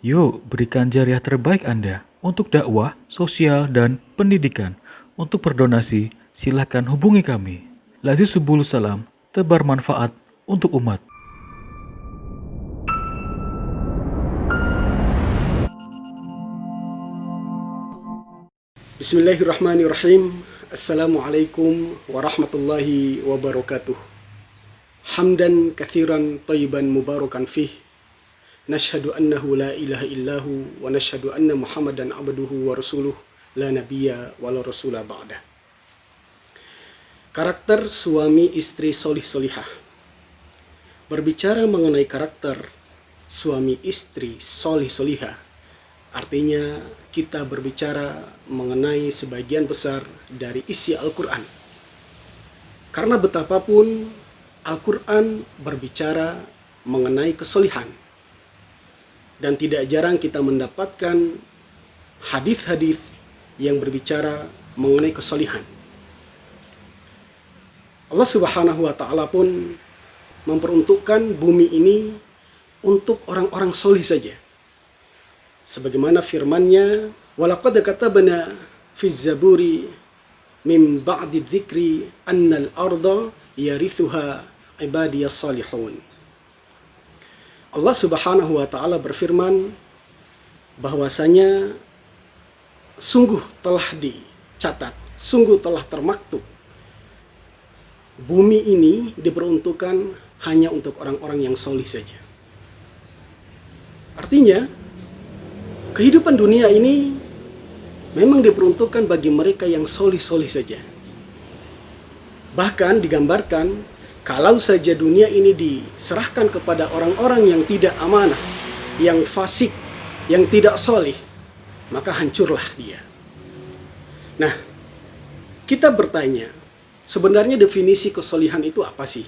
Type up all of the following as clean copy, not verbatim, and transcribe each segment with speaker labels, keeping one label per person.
Speaker 1: Yuk, berikan jariah terbaik Anda untuk dakwah, sosial, dan pendidikan. Untuk berdonasi, silakan hubungi kami. Lazis Subulus Salam, tebar manfaat untuk umat.
Speaker 2: Bismillahirrahmanirrahim. Assalamualaikum warahmatullahi wabarakatuh. Hamdan kathiran tayyiban mubarakan fih. Nashhadu annahu la ilaha illahu wa nashhadu anna Muhammadan abduhu wa rasuluh la nabiyya wa la rasula ba'dah. Karakter suami istri solih solihah. Berbicara mengenai karakter suami istri solih solihah, artinya kita berbicara mengenai sebagian besar dari isi Al-Quran. Karena betapapun Al-Quran berbicara mengenai kesolihan. Dan tidak jarang kita mendapatkan hadis-hadis yang berbicara mengenai kesolihan. Allah Subhanahu wa Ta'ala pun memperuntukkan bumi ini untuk orang-orang solih saja. Sebagaimana firman-Nya, "Walaqad katabna fi zaburi min ba'di dzikri annal arda yarithuha ibadiyas salihun." Allah Subhanahu wa Ta'ala berfirman bahwasanya sungguh telah dicatat, sungguh telah termaktub, bumi ini diperuntukkan hanya untuk orang-orang yang solih saja. Artinya, kehidupan dunia ini memang diperuntukkan bagi mereka yang solih-solih saja. Bahkan digambarkan, kalau saja dunia ini diserahkan kepada orang-orang yang tidak amanah, yang fasik, yang tidak solih, maka hancurlah dia. Nah, kita bertanya, sebenarnya definisi kesolihan itu apa sih?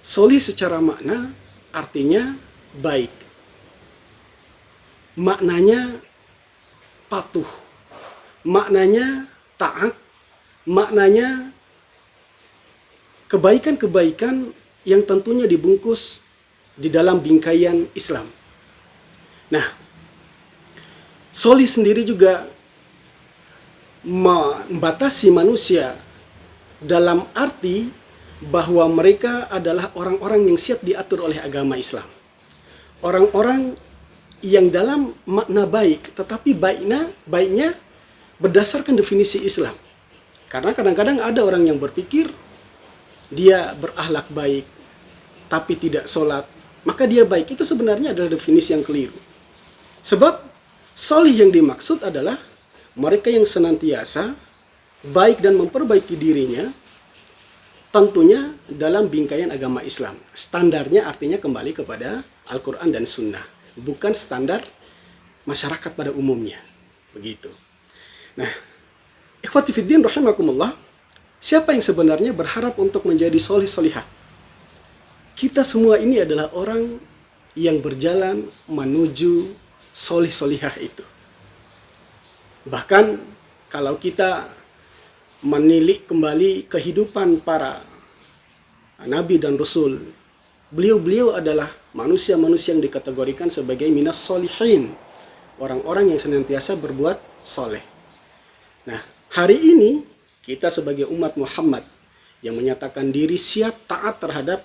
Speaker 2: Solih secara makna artinya baik. Maknanya patuh. Maknanya taat. Maknanya kebaikan-kebaikan yang tentunya dibungkus di dalam bingkaian Islam. Nah, solih sendiri juga membatasi manusia dalam arti bahwa mereka adalah orang-orang yang siap diatur oleh agama Islam. Orang-orang yang dalam makna baik, tetapi baiknya berdasarkan definisi Islam. Karena kadang-kadang ada orang yang berpikir dia berakhlak baik, tapi tidak sholat, maka dia baik. Itu sebenarnya adalah definisi yang keliru. Sebab solih yang dimaksud adalah mereka yang senantiasa baik dan memperbaiki dirinya, tentunya dalam bingkaian agama Islam. Standarnya artinya kembali kepada Al-Quran dan Sunnah, bukan standar masyarakat pada umumnya. Begitu. Nah, ikhwati fiddin rahimakumullah, siapa yang sebenarnya berharap untuk menjadi solih solihah? Kita semua ini adalah orang yang berjalan menuju solih solihah itu. Bahkan kalau kita menilik kembali kehidupan para nabi dan rasul, beliau-beliau adalah manusia-manusia yang dikategorikan sebagai minas solihin, orang-orang yang senantiasa berbuat soleh. Nah, hari ini kita sebagai umat Muhammad yang menyatakan diri siap taat terhadap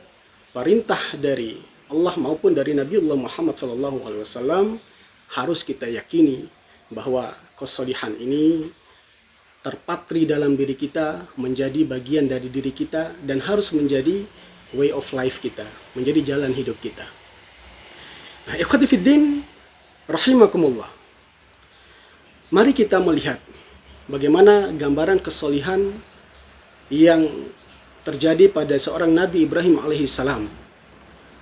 Speaker 2: perintah dari Allah maupun dari Nabiullah Muhammad SAW, harus kita yakini bahwa kesolihan ini terpatri dalam diri kita, menjadi bagian dari diri kita, dan harus menjadi way of life kita, menjadi jalan hidup kita. Nah, ikhwati fiddin rahimakumullah, mari kita melihat bagaimana gambaran kesolihan yang terjadi pada seorang Nabi Ibrahim alaihissalam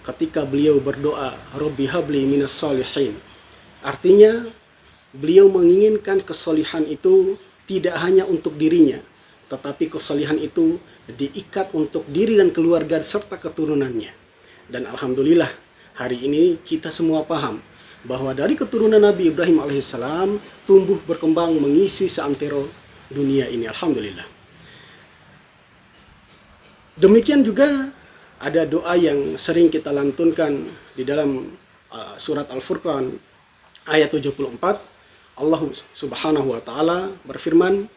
Speaker 2: ketika beliau berdoa, Rabbi habli minas solihin. Artinya, beliau menginginkan kesolihan itu tidak hanya untuk dirinya, tetapi kesolihan itu diikat untuk diri dan keluarga serta keturunannya. Dan alhamdulillah, hari ini kita semua paham bahwa dari keturunan Nabi Ibrahim alaihissalam tumbuh berkembang mengisi seantero dunia ini, alhamdulillah. Demikian juga ada doa yang sering kita lantunkan di dalam surat Al-Furqan, ayat 74, Allah Subhanahu wa taala berfirman,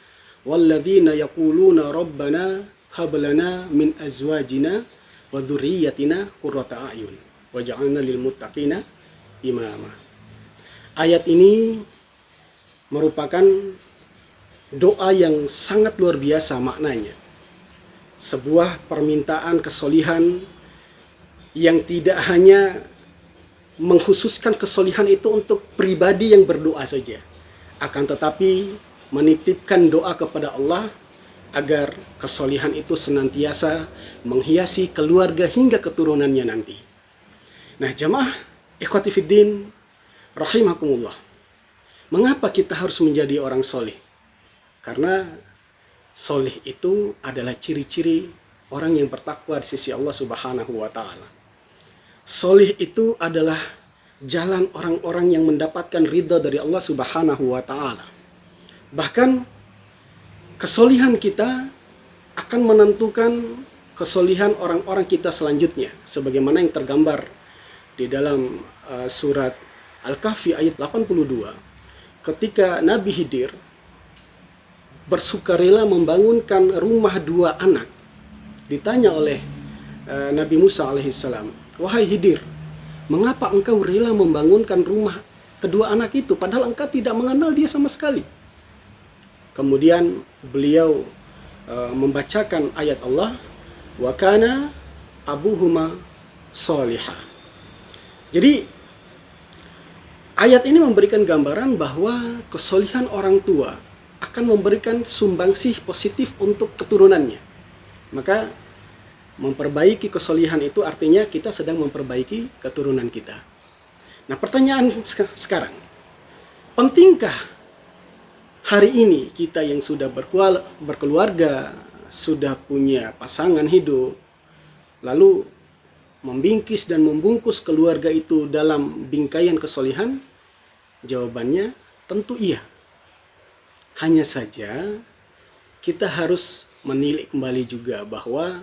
Speaker 2: "Walladzina yaquluna rabbana hab lana min azwajina wa dzurriyyatina qurrata a'yun waj'alna lil muttaqina imama." Ayat ini merupakan doa yang sangat luar biasa maknanya. Sebuah permintaan kesolihan yang tidak hanya mengkhususkan kesolihan itu untuk pribadi yang berdoa saja, akan tetapi menitipkan doa kepada Allah agar kesolihan itu senantiasa menghiasi keluarga hingga keturunannya nanti. Nah, jamaah ikhwati fiddin rahimakumullah, mengapa kita harus menjadi orang soleh? Karena soleh itu adalah ciri-ciri orang yang bertakwa di sisi Allah Subhanahu wa taala. Soleh itu adalah jalan orang-orang yang mendapatkan ridha dari Allah Subhanahu wa taala. Bahkan kesolihan kita akan menentukan kesolihan orang-orang kita selanjutnya, sebagaimana yang tergambar di dalam surat Al-Kahfi ayat 82, ketika Nabi Khidir bersukarela membangunkan rumah dua anak. Ditanya oleh Nabi Musa alaihissalam, "Wahai Khidir, mengapa engkau rela membangunkan rumah kedua anak itu padahal engkau tidak mengenal dia sama sekali?" Kemudian beliau membacakan ayat Allah, "Wa kana abuhuma sholihah." Jadi ayat ini memberikan gambaran bahwa kesolihan orang tua akan memberikan sumbangsih positif untuk keturunannya. Maka memperbaiki kesolihan itu artinya kita sedang memperbaiki keturunan kita. Nah, pertanyaan sekarang, pentingkah hari ini kita yang sudah berkeluarga, sudah punya pasangan hidup, lalu membingkis dan membungkus keluarga itu dalam bingkaian kesolihan? Jawabannya tentu iya. Hanya saja kita harus menilik kembali juga bahwa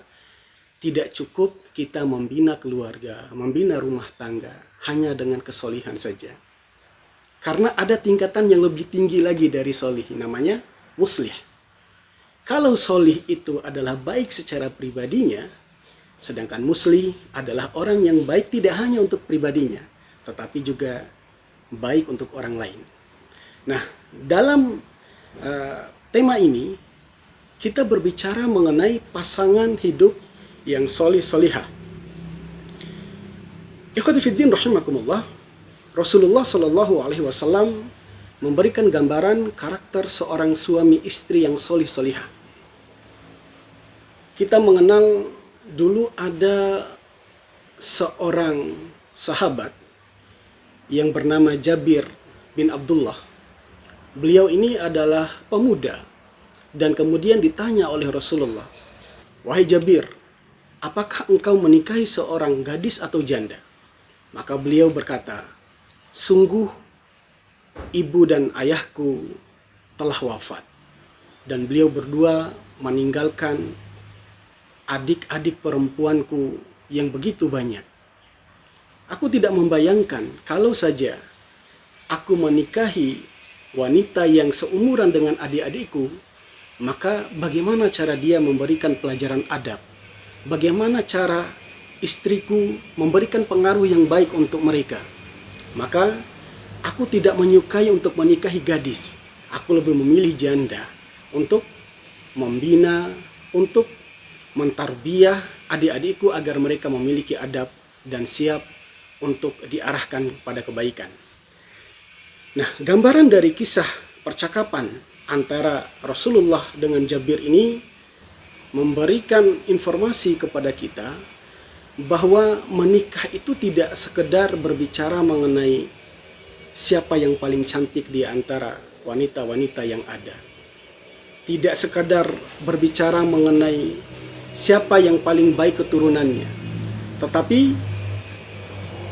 Speaker 2: tidak cukup kita membina keluarga, membina rumah tangga hanya dengan kesolihan saja. Karena ada tingkatan yang lebih tinggi lagi dari solih, namanya muslih. Kalau solih itu adalah baik secara pribadinya, sedangkan muslih adalah orang yang baik tidak hanya untuk pribadinya, tetapi juga baik untuk orang lain. Nah, dalam tema ini kita berbicara mengenai pasangan hidup yang solih-solihah. Ikhwati fiddin rahimakumullah, Rasulullah Shallallahu Alaihi Wasallam memberikan gambaran karakter seorang suami istri yang solih-solihah. Kita mengenal dulu ada seorang sahabat yang bernama Jabir bin Abdullah. Beliau ini adalah pemuda dan kemudian ditanya oleh Rasulullah, "Wahai Jabir, apakah engkau menikahi seorang gadis atau janda?" Maka beliau berkata, "Sungguh ibu dan ayahku telah wafat dan beliau berdua meninggalkan adik-adik perempuanku yang begitu banyak. Aku tidak membayangkan kalau saja aku menikahi wanita yang seumuran dengan adik-adikku, maka bagaimana cara dia memberikan pelajaran adab? Bagaimana cara istriku memberikan pengaruh yang baik untuk mereka? Maka aku tidak menyukai untuk menikahi gadis. Aku lebih memilih janda untuk membina, untuk mentarbiyah adik-adikku agar mereka memiliki adab dan siap untuk diarahkan pada kebaikan." Nah, gambaran dari kisah percakapan antara Rasulullah dengan Jabir ini memberikan informasi kepada kita bahwa menikah itu tidak sekedar berbicara mengenai siapa yang paling cantik di antara wanita-wanita yang ada. Tidak sekadar berbicara mengenai siapa yang paling baik keturunannya. Tetapi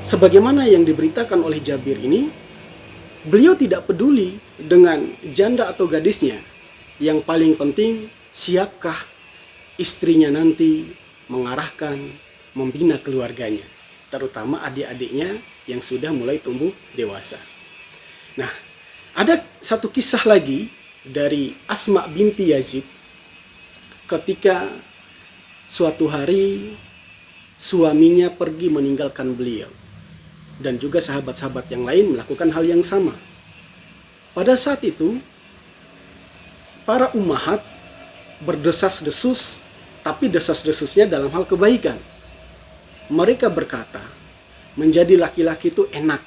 Speaker 2: sebagaimana yang diberitakan oleh Jabir ini, beliau tidak peduli dengan janda atau gadisnya. Yang paling penting, siapkah istrinya nanti mengarahkan, membina keluarganya, terutama adik-adiknya yang sudah mulai tumbuh dewasa. Nah, ada satu kisah lagi dari Asma binti Yazid ketika suatu hari suaminya pergi meninggalkan beliau dan juga sahabat-sahabat yang lain melakukan hal yang sama. Pada saat itu para ummahat berdesas-desus, tapi desas-desusnya dalam hal kebaikan. Mereka berkata, menjadi laki-laki itu enak.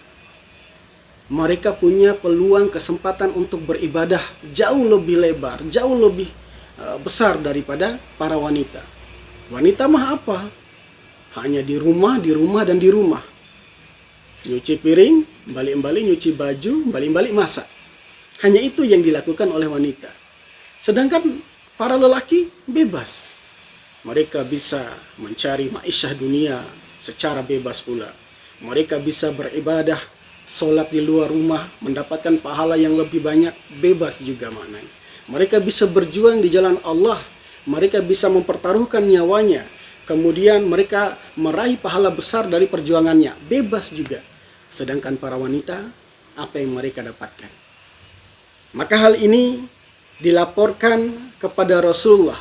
Speaker 2: Mereka punya peluang kesempatan untuk beribadah jauh lebih lebar, jauh lebih besar daripada para wanita. Wanita mah apa? Hanya di rumah, dan di rumah. Nyuci piring, balik-balik nyuci baju, balik-balik masak. Hanya itu yang dilakukan oleh wanita. Sedangkan para lelaki bebas. Mereka bisa mencari ma'isyah dunia secara bebas pula. Mereka bisa beribadah, sholat di luar rumah, mendapatkan pahala yang lebih banyak, bebas juga maknanya. Mereka bisa berjuang di jalan Allah. Mereka bisa mempertaruhkan nyawanya. Kemudian mereka meraih pahala besar dari perjuangannya, bebas juga. Sedangkan para wanita, apa yang mereka dapatkan? Maka hal ini dilaporkan kepada Rasulullah.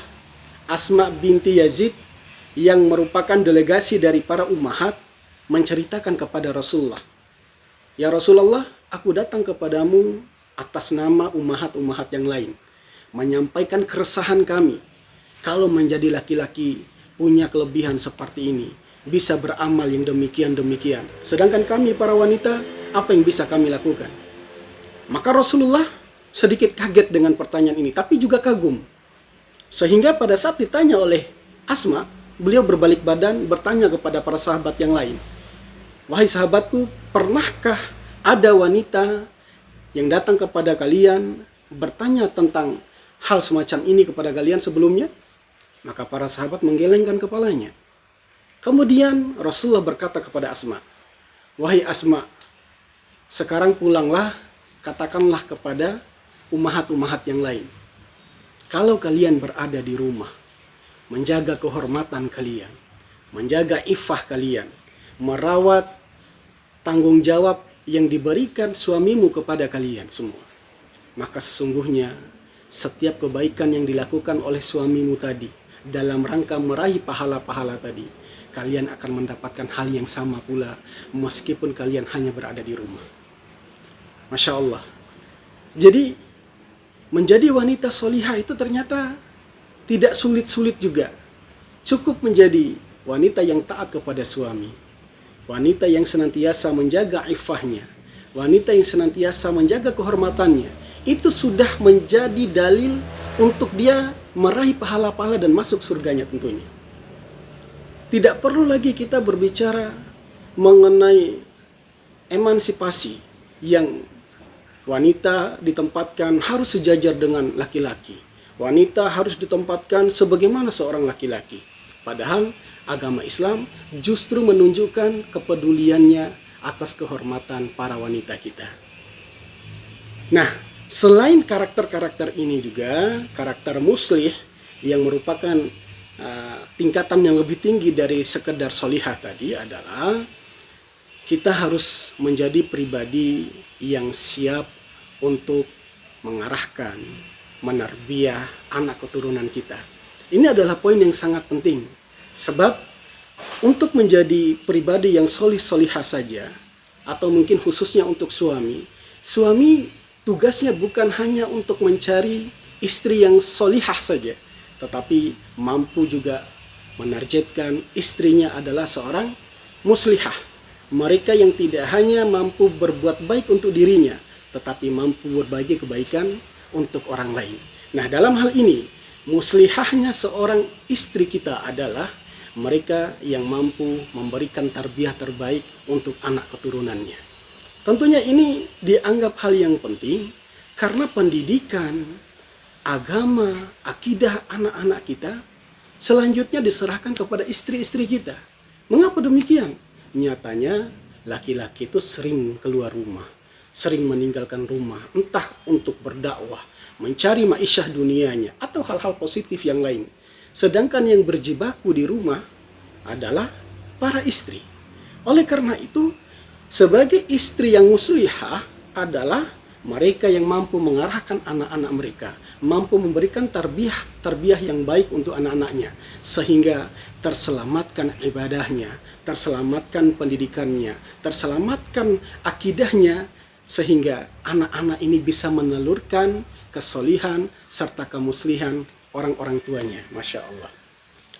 Speaker 2: Asma binti Yazid yang merupakan delegasi dari para ummahat menceritakan kepada Rasulullah, "Ya Rasulullah, aku datang kepadamu atas nama ummahat-ummahat yang lain, menyampaikan keresahan kami. Kalau menjadi laki-laki punya kelebihan seperti ini, bisa beramal yang demikian-demikian. Sedangkan kami para wanita, apa yang bisa kami lakukan?" Maka Rasulullah sedikit kaget dengan pertanyaan ini, tapi juga kagum. Sehingga pada saat ditanya oleh Asma, beliau berbalik badan bertanya kepada para sahabat yang lain, "Wahai sahabatku, pernahkah ada wanita yang datang kepada kalian bertanya tentang hal semacam ini kepada kalian sebelumnya?" Maka para sahabat menggelengkan kepalanya. Kemudian Rasulullah berkata kepada Asma, "Wahai Asma, sekarang pulanglah, katakanlah kepada ummahat-ummahat yang lain, kalau kalian berada di rumah, menjaga kehormatan kalian, menjaga iffah kalian, merawat tanggung jawab yang diberikan suamimu kepada kalian semua, maka sesungguhnya setiap kebaikan yang dilakukan oleh suamimu tadi dalam rangka meraih pahala-pahala tadi, kalian akan mendapatkan hal yang sama pula meskipun kalian hanya berada di rumah." Masya Allah. Jadi menjadi wanita solihah itu ternyata tidak sulit-sulit juga. Cukup menjadi wanita yang taat kepada suami, wanita yang senantiasa menjaga iffahnya, wanita yang senantiasa menjaga kehormatannya. Itu sudah menjadi dalil untuk dia meraih pahala-pahala dan masuk surganya tentunya. Tidak perlu lagi kita berbicara mengenai emansipasi yang wanita ditempatkan harus sejajar dengan laki-laki. Wanita harus ditempatkan sebagaimana seorang laki-laki. Padahal agama Islam justru menunjukkan kepeduliannya atas kehormatan para wanita kita. Nah, selain karakter-karakter ini juga, karakter muslih yang merupakan tingkatan yang lebih tinggi dari sekedar solihah tadi adalah kita harus menjadi pribadi yang siap untuk mengarahkan, menarbiyah anak keturunan kita. Ini adalah poin yang sangat penting. Sebab untuk menjadi pribadi yang solih-solihah saja, atau mungkin khususnya untuk suami tugasnya bukan hanya untuk mencari istri yang solihah saja, tetapi mampu juga menargetkan istrinya adalah seorang muslihah. Mereka yang tidak hanya mampu berbuat baik untuk dirinya, tetapi mampu berbagi kebaikan untuk orang lain. Nah, dalam hal ini, muslihahnya seorang istri kita adalah mereka yang mampu memberikan tarbiyah terbaik untuk anak keturunannya. Tentunya ini dianggap hal yang penting karena pendidikan, agama, akidah anak-anak kita selanjutnya diserahkan kepada istri-istri kita. Mengapa demikian? Nyatanya laki-laki itu sering keluar rumah, sering meninggalkan rumah, entah untuk berdakwah, mencari ma'isyah dunianya, atau hal-hal positif yang lain. Sedangkan yang berjibaku di rumah adalah para istri. Oleh karena itu, sebagai istri yang muslihah, adalah mereka yang mampu mengarahkan anak-anak mereka, mampu memberikan tarbiyah yang baik untuk anak-anaknya, sehingga terselamatkan ibadahnya, terselamatkan pendidikannya, terselamatkan akidahnya, sehingga anak-anak ini bisa menelurkan kesolihan serta kemuslihan orang-orang tuanya. Masya Allah.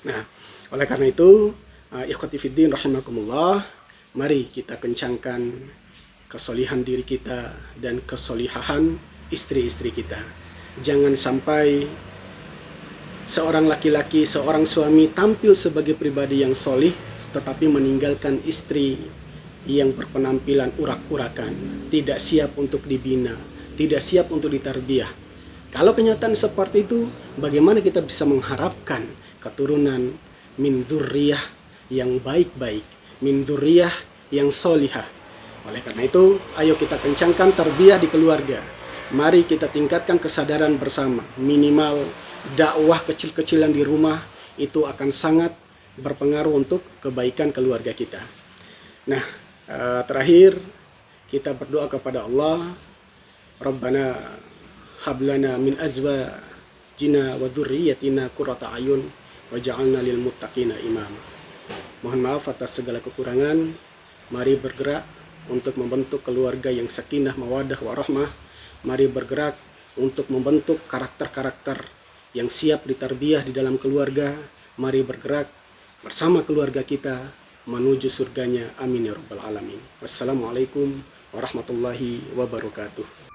Speaker 2: Nah, oleh karena itu, ikhwati fiddin rahimakumullah, mari kita kencangkan kesolihan diri kita dan kesolihahan istri-istri kita. Jangan sampai seorang laki-laki, seorang suami tampil sebagai pribadi yang solih, tetapi meninggalkan istri yang berpenampilan urak-urakan, tidak siap untuk dibina, tidak siap untuk ditarbiyah. Kalau kenyataan seperti itu, bagaimana kita bisa mengharapkan keturunan min dzurriyyah yang baik-baik, min dzurriyyah yang solihah? Oleh karena itu, ayo kita kencangkan tarbiyah di keluarga. Mari kita tingkatkan kesadaran bersama. Minimal dakwah kecil-kecilan di rumah itu akan sangat berpengaruh untuk kebaikan keluarga kita. Nah, terakhir kita berdoa kepada Allah, Rabbana hablana min azwajina wa dzurriyyatina qurrata ayun waj'alna lil muttaqina imama. Mohon maaf atas segala kekurangan. Mari bergerak untuk membentuk keluarga yang sakinah, mawaddah, warahmah. Mari bergerak untuk membentuk karakter-karakter yang siap ditarbiyah di dalam keluarga. Mari bergerak bersama keluarga kita menuju surganya. Amin ya rabbal alamin. Wassalamualaikum warahmatullahi wabarakatuh.